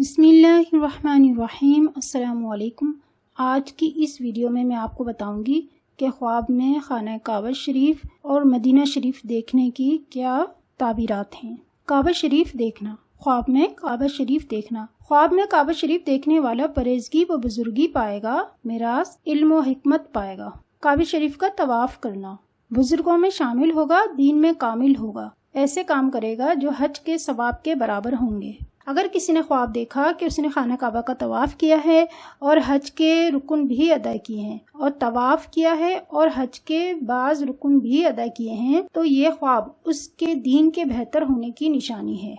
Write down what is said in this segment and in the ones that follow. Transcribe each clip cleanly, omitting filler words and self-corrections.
بسم اللہ الرحمن الرحیم۔ السلام علیکم۔ آج کی اس ویڈیو میں آپ کو بتاؤں گی کہ خواب میں خانہ کعبہ شریف اور مدینہ شریف دیکھنے کی کیا تعبیرات ہیں۔ کعبہ شریف دیکھنا، خواب میں کعبہ شریف دیکھنا۔ خواب میں کعبہ شریف دیکھنے والا پرہیزگی و بزرگی پائے گا، میراث علم و حکمت پائے گا۔ کعبہ شریف کا طواف کرنا، بزرگوں میں شامل ہوگا، دین میں کامل ہوگا، ایسے کام کرے گا جو حج کے ثواب کے برابر ہوں گے۔ اگر کسی نے خواب دیکھا کہ اس نے خانہ کعبہ کا طواف کیا ہے اور حج کے رکن بھی ادا کیے ہیں، اور طواف کیا ہے اور حج کے بعض رکن بھی ادا کیے ہیں، تو یہ خواب اس کے دین کے بہتر ہونے کی نشانی ہے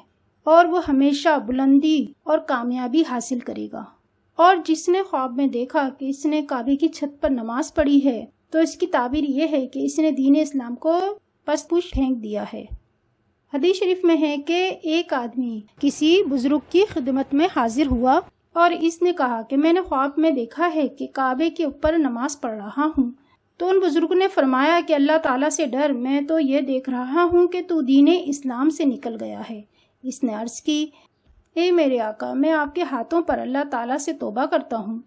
اور وہ ہمیشہ بلندی اور کامیابی حاصل کرے گا۔ اور جس نے خواب میں دیکھا کہ اس نے کعبے کی چھت پر نماز پڑھی ہے، تو اس کی تعبیر یہ ہے کہ اس نے دین اسلام کو پس پوش پھینک دیا ہے۔ حدیث شریف میں ہے کہ ایک آدمی کسی بزرگ کی خدمت میں حاضر ہوا اور اس نے کہا کہ میں نے خواب میں دیکھا ہے کہ کعبے کے اوپر نماز پڑھ رہا ہوں۔ تو ان بزرگ نے فرمایا کہ اللہ تعالیٰ سے ڈر، میں تو یہ دیکھ رہا ہوں کہ تو دین اسلام سے نکل گیا ہے۔ اس نے عرض کی، اے میرے آقا، میں آپ کے ہاتھوں پر اللہ تعالیٰ سے توبہ کرتا ہوں،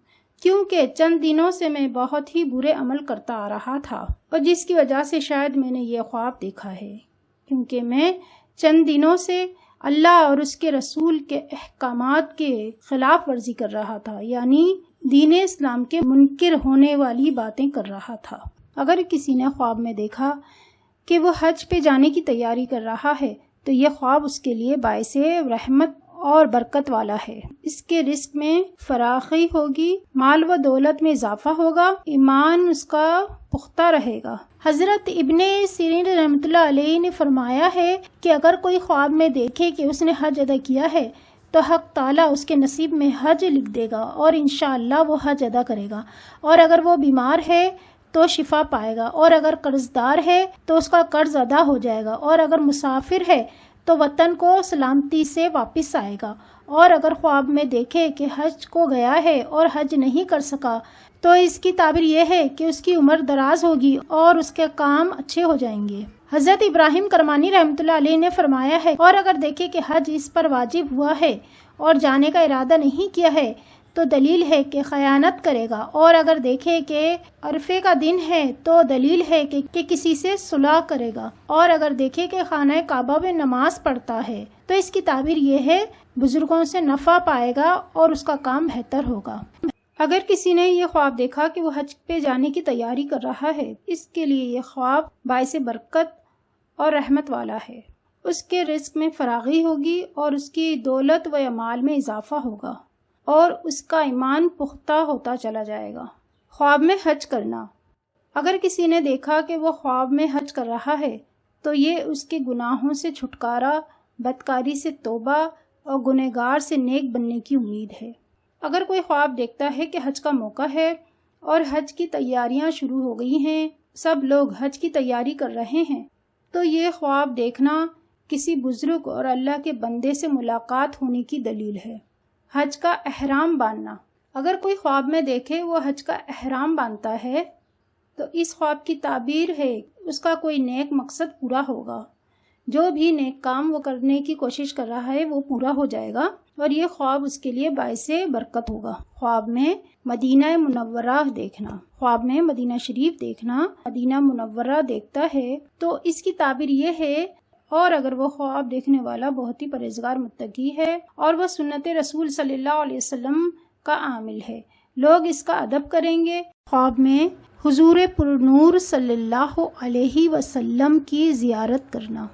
کیونکہ چند دنوں سے میں بہت ہی برے عمل کرتا آ رہا تھا، اور جس کی وجہ سے شاید میں نے یہ خواب دیکھا ہے، کیونکہ میں چند دنوں سے اللہ اور اس کے رسول کے احکامات کے خلاف ورزی کر رہا تھا، یعنی دین اسلام کے منکر ہونے والی باتیں کر رہا تھا۔ اگر کسی نے خواب میں دیکھا کہ وہ حج پہ جانے کی تیاری کر رہا ہے، تو یہ خواب اس کے لیے باعث رحمت اور برکت والا ہے۔ اس کے رزق میں فراخی ہوگی، مال و دولت میں اضافہ ہوگا، ایمان اس کا پختہ رہے گا۔ حضرت ابن سیرین رحمۃ اللہ علیہ نے فرمایا ہے کہ اگر کوئی خواب میں دیکھے کہ اس نے حج ادا کیا ہے، تو حق تعالیٰ اس کے نصیب میں حج لکھ دے گا اور انشاءاللہ وہ حج ادا کرے گا، اور اگر وہ بیمار ہے تو شفا پائے گا، اور اگر قرض دار ہے تو اس کا قرض ادا ہو جائے گا، اور اگر مسافر ہے تو وطن کو سلامتی سے واپس آئے گا، اور اگر خواب میں دیکھے کہ حج کو گیا ہے اور حج نہیں کر سکا، تو اس کی تعبیر یہ ہے کہ اس کی عمر دراز ہوگی اور اس کے کام اچھے ہو جائیں گے۔ حضرت ابراہیم کرمانی رحمۃ اللہ علیہ نے فرمایا ہے، اور اگر دیکھے کہ حج اس پر واجب ہوا ہے اور جانے کا ارادہ نہیں کیا ہے، تو دلیل ہے کہ خیانت کرے گا، اور اگر دیکھے کہ عرفے کا دن ہے تو دلیل ہے کہ کسی سے صلح کرے گا، اور اگر دیکھے کہ خانہ کعبہ میں نماز پڑھتا ہے، تو اس کی تعبیر یہ ہے بزرگوں سے نفع پائے گا اور اس کا کام بہتر ہوگا۔ اگر کسی نے یہ خواب دیکھا کہ وہ حج پہ جانے کی تیاری کر رہا ہے، اس کے لیے یہ خواب باعث برکت اور رحمت والا ہے۔ اس کے رزق میں فراخی ہوگی اور اس کی دولت و اموال میں اضافہ ہوگا، اور اس کا ایمان پختہ ہوتا چلا جائے گا۔ خواب میں حج کرنا، اگر کسی نے دیکھا کہ وہ خواب میں حج کر رہا ہے، تو یہ اس کے گناہوں سے چھٹکارا، بدکاری سے توبہ اور گنہگار سے نیک بننے کی امید ہے۔ اگر کوئی خواب دیکھتا ہے کہ حج کا موقع ہے اور حج کی تیاریاں شروع ہو گئی ہیں، سب لوگ حج کی تیاری کر رہے ہیں، تو یہ خواب دیکھنا کسی بزرگ اور اللہ کے بندے سے ملاقات ہونے کی دلیل ہے۔ حج کا احرام باندھنا، اگر کوئی خواب میں دیکھے وہ حج کا احرام باندھتا ہے، تو اس خواب کی تعبیر ہے اس کا کوئی نیک مقصد پورا ہوگا، جو بھی نیک کام وہ کرنے کی کوشش کر رہا ہے وہ پورا ہو جائے گا، اور یہ خواب اس کے لیے باعث برکت ہوگا۔ خواب میں مدینہ منورہ دیکھنا، خواب میں مدینہ شریف دیکھنا، مدینہ منورہ دیکھتا ہے تو اس کی تعبیر یہ ہے، اور اگر وہ خواب دیکھنے والا بہت ہی پرہیزگار متقی ہے اور وہ سنت رسول صلی اللہ علیہ وسلم کا عامل ہے، لوگ اس کا ادب کریں گے۔ خواب میں حضور پرنور صلی اللہ علیہ وسلم کی زیارت کرنا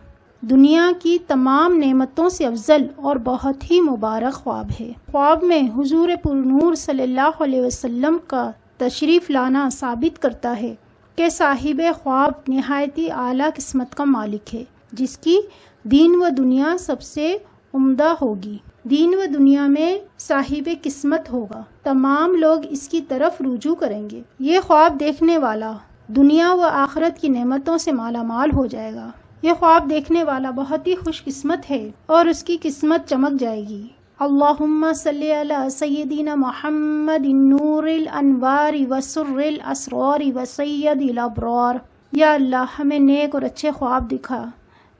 دنیا کی تمام نعمتوں سے افضل اور بہت ہی مبارک خواب ہے۔ خواب میں حضور پرنور صلی اللہ علیہ وسلم کا تشریف لانا ثابت کرتا ہے کہ صاحب خواب نہایت ہی اعلیٰ قسمت کا مالک ہے، جس کی دین و دنیا سب سے عمدہ ہوگی۔ دین و دنیا میں صاحب قسمت ہوگا، تمام لوگ اس کی طرف رجوع کریں گے۔ یہ خواب دیکھنے والا دنیا و آخرت کی نعمتوں سے مالا مال ہو جائے گا۔ یہ خواب دیکھنے والا بہت ہی خوش قسمت ہے اور اس کی قسمت چمک جائے گی۔ اللہم صلی علی سیدنا محمد نور الانوار وسر الاسرار وسید الابرار۔ یا اللہ، ہمیں نیک اور اچھے خواب دکھا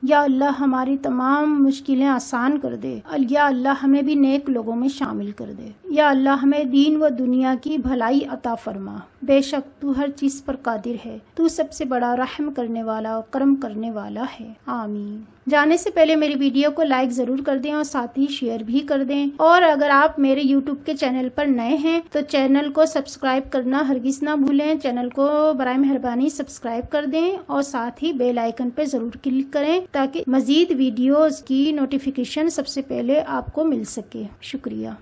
یا اللہ ہماری تمام مشکلیں آسان کر دے، یا اللہ ہمیں بھی نیک لوگوں میں شامل کر دے، یا اللہ ہمیں دین و دنیا کی بھلائی عطا فرما۔ بے شک تو ہر چیز پر قادر ہے، تو سب سے بڑا رحم کرنے والا اور کرم کرنے والا ہے، آمین۔ جانے سے پہلے میری ویڈیو کو لائک ضرور کر دیں اور ساتھ ہی شیئر بھی کر دیں، اور اگر آپ میرے یوٹیوب کے چینل پر نئے ہیں تو چینل کو سبسکرائب کرنا ہرگز نہ بھولیں۔ چینل کو برائے مہربانی سبسکرائب کر دیں اور ساتھ ہی بیل آئیکن پہ ضرور کلک کریں تاکہ مزید ویڈیوز کی نوٹیفیکیشن سب سے پہلے آپ کو مل سکے۔ شکریہ۔